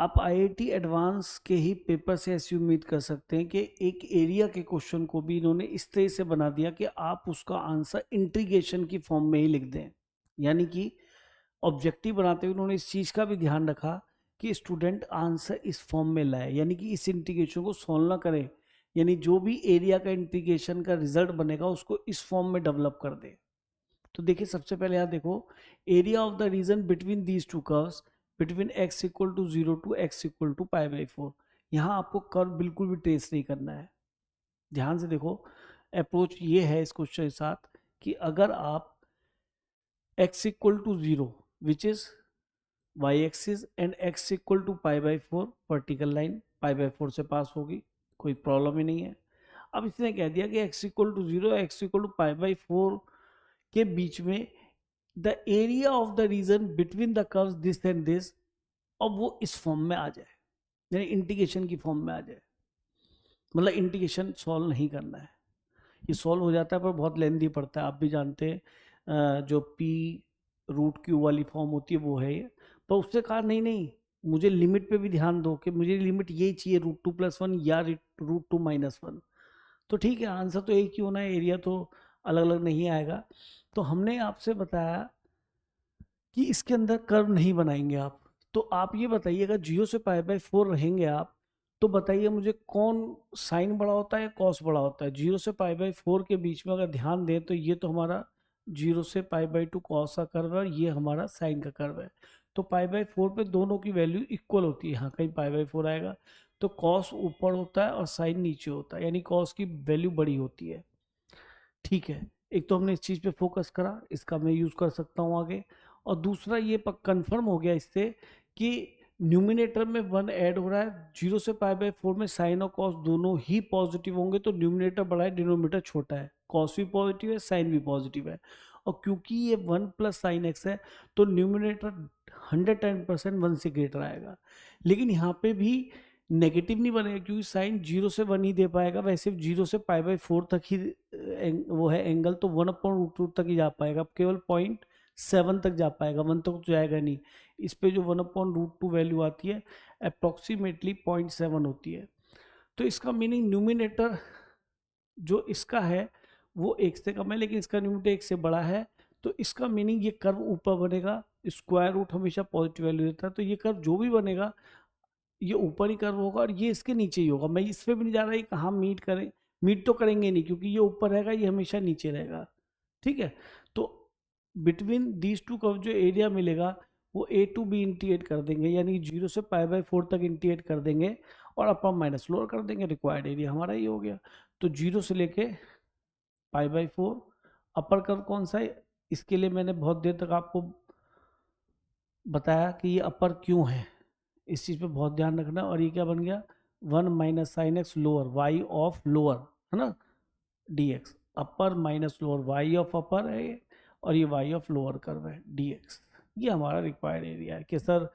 आप IIT advance के ही paper से ऐसी उम्मीद कर सकते हैं कि एक एरिया के क्वेश्चन को भी इन्होंने इस तरह से बना दिया कि आप उसका आंसर इंटीग्रेशन की फॉर्म में ही लिख दें। यानी कि ऑब्जेक्टिव बनाते हुए उन्होंने इस चीज़ का भी ध्यान रखा कि स्टूडेंट आंसर इस फॉर्म में लाए, यानी कि इस इंटीग्रेशन को सॉल्व ना करें, यानी जो भी एरिया का इंटीग्रेशन का रिजल्ट बनेगा उसको इस फॉर्म में डेवलप कर दे। तो देखिए सबसे पहले यहाँ देखो, area of the region between these two curves between x equal to 0 to x equal to π/4। यहाँ आपको कर्व बिल्कुल भी ट्रेस नहीं करना है। ध्यान से देखो, अप्रोच ये है इस क्वेश्चन के साथ कि अगर आप x equal to 0 which is y axis and x equal to π/4 vertical line π/4 से पास होगी, कोई प्रॉब्लम ही नहीं है। अब इसने कह दिया कि x equal to 0 x equal to π/4 के बीच में the area of the region between the curves this and this, अब वो इस फॉर्म में आ जाए, यानी इंटीग्रेशन की फॉर्म में आ जाए। मतलब इंटीग्रेशन सॉल्व नहीं करना है, ये सॉल्व हो जाता है पर बहुत लेंदी पड़ता है, आप भी जानते हैं। जो p√q वाली फॉर्म होती है वो है ये। पर उससे कहा नहीं नहीं, मुझे लिमिट पे भी ध्यान दो कि मुझे लिमिट यही चाहिए √2+1 या √2-1। तो ठीक है, आंसर तो एक ही होना है, एरिया तो अलग अलग नहीं आएगा। तो हमने आपसे बताया कि इसके अंदर कर्व नहीं बनाएंगे आप। तो आप ये बताइएगा 0 से π/4 रहेंगे आप, तो बताइए मुझे कौन साइन बड़ा होता है या कॉस बड़ा होता है। 0 से π/4 के बीच में अगर ध्यान दें तो ये तो हमारा 0 से π/2 कॉस का कर्व है, ये हमारा साइन का कर्व है। तो π/4 पे दोनों की वैल्यू इक्वल होती है, यहाँ कहीं π/4 आएगा तो कॉस ऊपर होता है और साइन नीचे होता है, यानी कॉस की वैल्यू बड़ी होती है। ठीक है, एक तो हमने इस चीज़ पे फोकस करा, इसका मैं यूज़ कर सकता हूँ आगे। और दूसरा ये कंफर्म हो गया इससे कि न्यूमिनेटर में 1 ऐड हो रहा है, 0 से π/4 में साइन और कॉस दोनों ही पॉजिटिव होंगे, तो न्यूमिनेटर बड़ा है डिनोमिनेटर छोटा है, कॉस भी पॉजिटिव है साइन भी पॉजिटिव है। और क्योंकि ये 1 + sin x है तो न्यूमिनेटर 110% 1 से ग्रेटर आएगा। लेकिन यहाँ पे भी नेगेटिव नहीं बनेगा क्योंकि साइन 0 से 1 ही दे पाएगा, वैसे 0 से π/4 तक ही वो है एंगल, तो 1/√2 तक ही जा पाएगा, केवल 0.7 तक जा पाएगा, 1 तक तो जाएगा नहीं। इस पे जो 1/√2 वैल्यू आती है अप्रोक्सीमेटली 0.7 होती है। तो इसका मीनिंग न्यूमिनेटर जो इसका है वो 1 से कम है, लेकिन इसका न्यूमिनेटर 1 से बड़ा है। तो इसका मीनिंग ये कर्व ऊपर बनेगा, स्क्वायर रूट हमेशा पॉजिटिव वैल्यू देता है, तो ये कर्व जो भी बनेगा ये ऊपर ही कर्व होगा और ये इसके नीचे ही होगा। मैं इस पे भी नहीं जा रहा, ये कहाँ मीट करें, मीट तो करेंगे नहीं क्योंकि ये ऊपर रहेगा, ये हमेशा नीचे रहेगा। ठीक है, तो बिटवीन दीज टू कर्व जो एरिया मिलेगा वो A to B इंटीग्रेट कर देंगे, यानी 0 से π/4 तक इंटीग्रेट कर देंगे और अपर माइनस लोअर कर देंगे, रिक्वायर्ड एरिया हमारा ये हो गया। तो 0 से लेके π/4 अपर कर्व कौन सा है, इसके लिए मैंने बहुत देर तक आपको बताया कि ये अपर क्यों है, इस चीज़ पे बहुत ध्यान रखना। और ये क्या बन गया 1 - sin x lower y of lower है ना dx, upper minus lower y of upper है ये, और ये y ऑफ लोअर कर्व है dx। ये हमारा रिक्वायर्ड एरिया है कि सर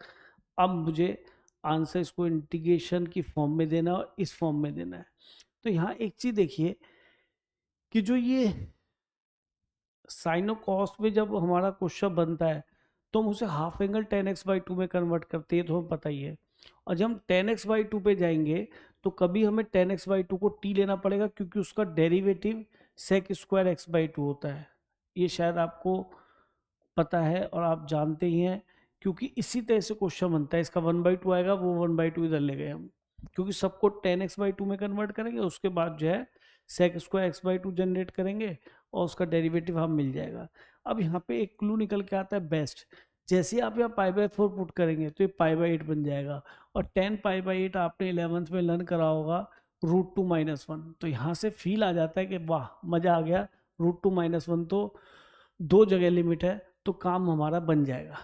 अब मुझे आंसर इसको इंटीग्रेशन की फॉर्म में देना और इस फॉर्म में देना है। तो यहाँ एक चीज़ देखिए कि जो ये साइन और कॉस में जब हमारा क्वेश्चन बनता है तो हम उसे हाफ एंगल 10x/2 में कन्वर्ट करते हैं, तो हमें पता ही है। और जब हम 10x/2 पे जाएंगे तो कभी हमें 10x/2 को t लेना पड़ेगा क्योंकि उसका डेरिवेटिव sec² x/2 होता है। ये शायद आपको पता है और आप जानते ही हैं, क्योंकि इसी तरह से क्वेश्चन बनता है। इसका 1/2 आएगा, वो 1/2 इधर ले गए हम, क्योंकि सबको 10x/2 में कन्वर्ट करेंगे, उसके बाद जो है sec² x/2 जनरेट करेंगे और उसका डेरिवेटिव हम मिल जाएगा। अब यहाँ पे एक क्लू निकल के आता है बेस्ट, जैसे आप यहाँ π/4 पुट करेंगे तो ये π/8 बन जाएगा, और 10 π/8 आपने 11th में लर्न करा होगा √2-1। तो यहाँ से फील आ जाता है कि वाह मज़ा आ गया, √2-1 तो 2 जगह लिमिट है, तो काम हमारा बन जाएगा।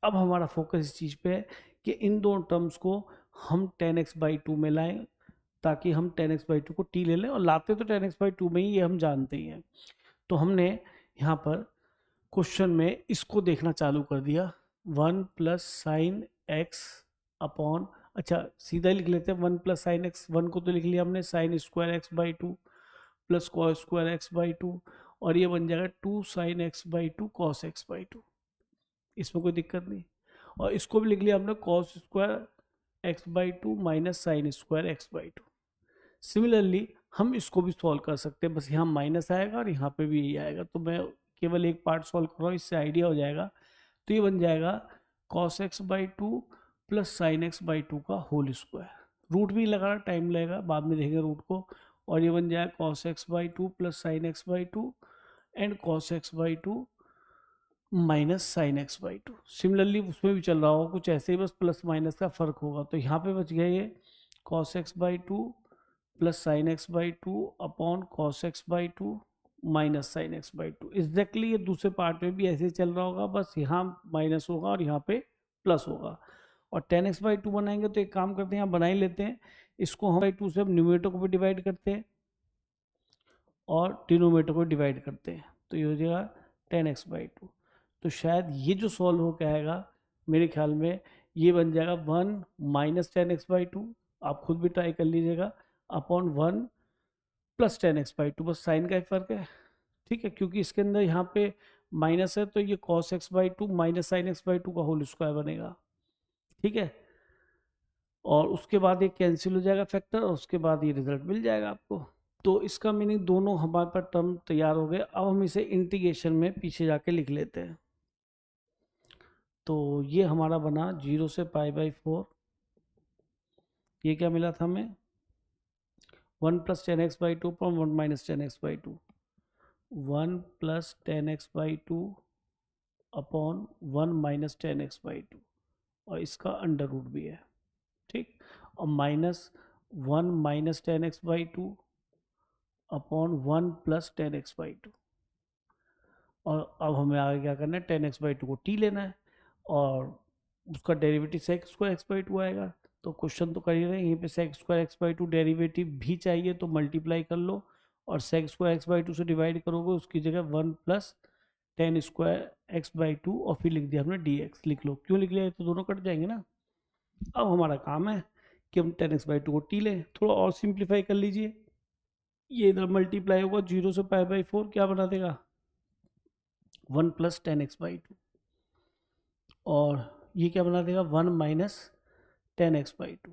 अब हमारा फोकस इस चीज़ पे है कि इन दो टर्म्स को हम 10x/2 में लाएं, ताकि हम 10x/2 को t ले लें, और लाते तो 10x/2 में ही, ये हम जानते ही हैं। तो हमने यहाँ पर क्वेश्चन में इसको देखना चालू कर दिया, 1 + sin x अपॉन, अच्छा सीधा लिख लेते हैं 1 + sin x, 1 को तो लिख लिया हमने, sin² x/2 plus cos² x/2, और ये बन जाएगा 2 sin x/2 cos x/2। इसमें कोई दिक्कत नहीं। और इसको भी लिख लिया हमने cos² x by to minus sine square x by to. Similarly हम इसको भी सॉल्व कर सकते हैं, बस यहाँ माइनस आएगा और यहाँ पे भी यही आएगा, तो मैं केवल एक पार्ट सॉल्व कर रहा हूँ, इससे आइडिया हो जाएगा। तो ये बन जाएगा cos x by two plus sine x by two का होल स्क्वायर। रूट भी लगा, टाइम लगेगा, बाद में देखेंगे रूट को। और ये बन जाएगा cos x by two plus sine x by to and cos x by to minus sine x by to. Similarly उसमें भी चल रहा होगा कुछ ऐसे ही, बस प्लस माइनस का फर्क होगा। तो यहाँ पे बच गया ये cos x by two plus sine x by two upon cos x by to minus sine x by to. Exactly ये दूसरे पार्ट में भी ऐसे ही चल रहा होगा, बस यहाँ माइनस होगा और यहाँ पे प्लस होगा। और टेन एक्स बाई टू बनाएंगे तो एक काम करते हैं, यहाँ बना ही लेते हैं इसको, हम बाई टू से हम न्यूमरेटर को भी डिवाइड करते हैं और डिनोमिनेटर को डिवाइड करते हैं, तो ये हो जाएगा टेन एक्स बाई टू। तो शायद ये जो सॉल्व हो के आएगा मेरे ख्याल में ये बन जाएगा one minus ten x by to, आप खुद भी ट्राई कर लीजिएगा, upon one plus ten x by to, बस साइन का ही फर्क है, ठीक है, क्योंकि इसके अंदर यहाँ पे माइनस है तो ये cos x by to minus sine x by two का होल स्क्वायर बनेगा, ठीक है। और उसके बाद ये कैंसिल हो जाएगा फैक्टर और उसके बाद ये रिजल्ट मिल जाएगा आपको। तो इसका मीनिंग दोनों हमारे पास टर्म तैयार हो गए। अब हम इसे इंटीग्रेशन में पीछे जाके लिख लेते हैं। तो ये हमारा बना 0 से पाई बाई 4, ये क्या मिला था हमें 1 plus ten x by two upon 1 minus ten x by to, 1 plus ten x by two upon 1 minus ten x by two, और इसका अंडर रूट भी है, ठीक, और minus 1 minus ten x by two upon 1 plus ten x by two. और अब हमें आगे क्या करना है, टेन एक्स बाई टू को टी लेना है और उसका derivative sec square x by to आएगा। तो क्वेश्चन तो कर ही रहे हैं, यहीं पे sec square x by two derivative भी चाहिए तो मल्टीप्लाई कर लो और sec square x by two से डिवाइड करोगे, उसकी जगह 1 plus tan square x by two और फिर लिख दिया हमने डी एक्स। लिख लो, क्यों लिख लिया, तो दोनों कट जाएंगे ना। अब हमारा काम है कि हम टेन एक्स बाई टू को टी लें, थोड़ा और सिंप्लीफाई कर लीजिए, ये इधर मल्टीप्लाई होगा 0 से पाई बाई 4, क्या बना देगा 1 plus ten x by two, और ये क्या बना देगा 1 minus ten x by to,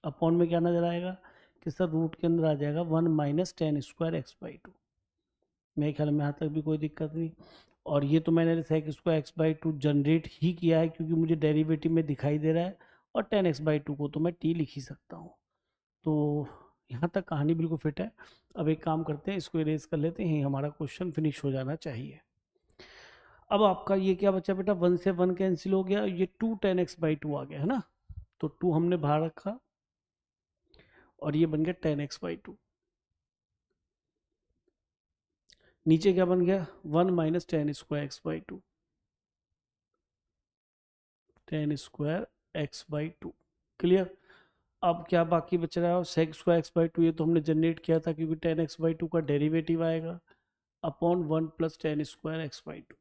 upon में क्या नजर आएगा कि सर रूट के अंदर आ जाएगा 1 minus tan square x by to. मेरे ख्याल में यहाँ तक भी कोई दिक्कत नहीं। और ये तो मैंने sec square x by two generate ही किया है क्योंकि मुझे डेरिवेटिव में दिखाई दे रहा है, और टेन एक्स बाई टू को तो मैं टी लिख ही सकता हूँ। तो यहाँ तक कहानी बिल्कुल फिट है। अब एक काम करते हैं, इसको इरेज कर लेते हैं, हमारा क्वेश्चन फिनिश हो जाना चाहिए। अब आपका ये क्या बचा बेटा, 1 से 1 कैंसिल हो गया, ये 2 टेन एक्स बाई टू आ गया है ना, तो 2 हमने बाहर रखा और ये बन गया टेन एक्स बाई टू। नीचे क्या बन गया 1 minus tan square x by two, tan square x by two, clear. अब क्या बाकी बच रहा है, sec square x by two, ये तो हमने जनरेट किया था क्योंकि टेन एक्स बाई टू का डेरिवेटिव आएगा upon 1 plus tan square x by two,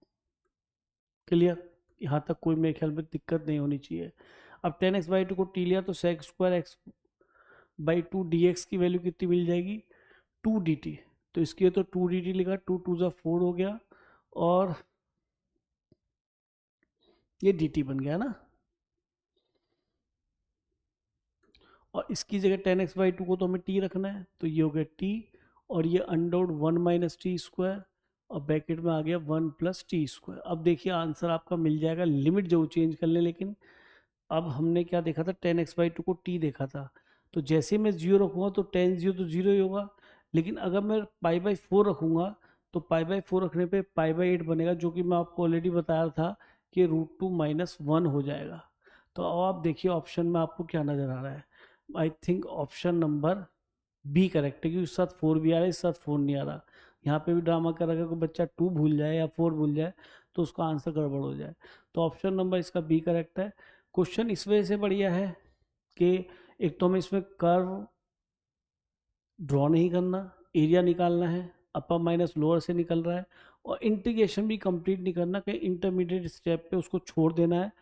clear. यहाँ तक कोई मेरे ख्याल में दिक्कत नहीं होनी चाहिए। अब टेन एक्स बाई टू को टी लिया तो sec square x by two d x की वैल्यू कितनी मिल जाएगी 2 डी टी, तो इसकी तो 2 डी टी लिखा, 2 टू ज़ा 4 हो गया और ये डी टी बन गया ना, और इसकी जगह टेन एक्स बाई टू को तो हमें टी रखना है, तो ये हो गया टी और ये अंडर 1 माइनस टी स्क्वायर और ब्रैकेट में आ गया 1 प्लस टी स्क्वायर। अब देखिए आंसर आपका मिल जाएगा, लिमिट जो चेंज कर ले, लेकिन अब हमने क्या देखा था, टेन एक्स बाई टू को टी देखा था, तो जैसे मैं 0 रखूँगा तो टेन 0 तो 0 ही होगा, लेकिन अगर मैं पाई बाई 4 रखूँगा तो पाई बाई 4 रखने पे पाई बाई 8 बनेगा, जो कि मैं आपको ऑलरेडी बताया था कि रूट टू माइनस 1 हो जाएगा। तो अब आप देखिए ऑप्शन में आपको क्या नज़र आ रहा है, I think option number B correct है, क्योंकि इस साथ 4 भी आ रहा है, इस साथ 4 नहीं आ रहा। यहाँ पे भी ड्रामा कर रखा है, कोई बच्चा 2 भूल जाए या 4 भूल जाए तो उसका आंसर गड़बड़ हो जाए। तो ऑप्शन नंबर इसका बी करेक्ट है। क्वेश्चन इस वजह से बढ़िया है कि एक तो हमें इसमें कर्व ड्रॉ नहीं करना, एरिया निकालना है, अपर माइनस लोअर से निकल रहा है, और इंटीग्रेशन भी कंप्लीट नहीं करना, कहीं इंटरमीडिएट स्टेप पे उसको छोड़ देना है।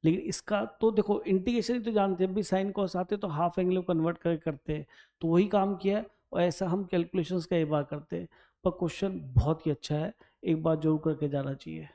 लेकिन इसका तो देखो इंटीग्रेशन ही तो जानते हैं, भी साइन कॉस आते तो हाफ एंगल को कन्वर्ट करके करते हैं, तो वही काम किया है और ऐसा हम कैलकुलेशंस कई बार करते हैं। पर क्वेश्चन बहुत ही अच्छा है, एक बार जरूर करके जाना चाहिए।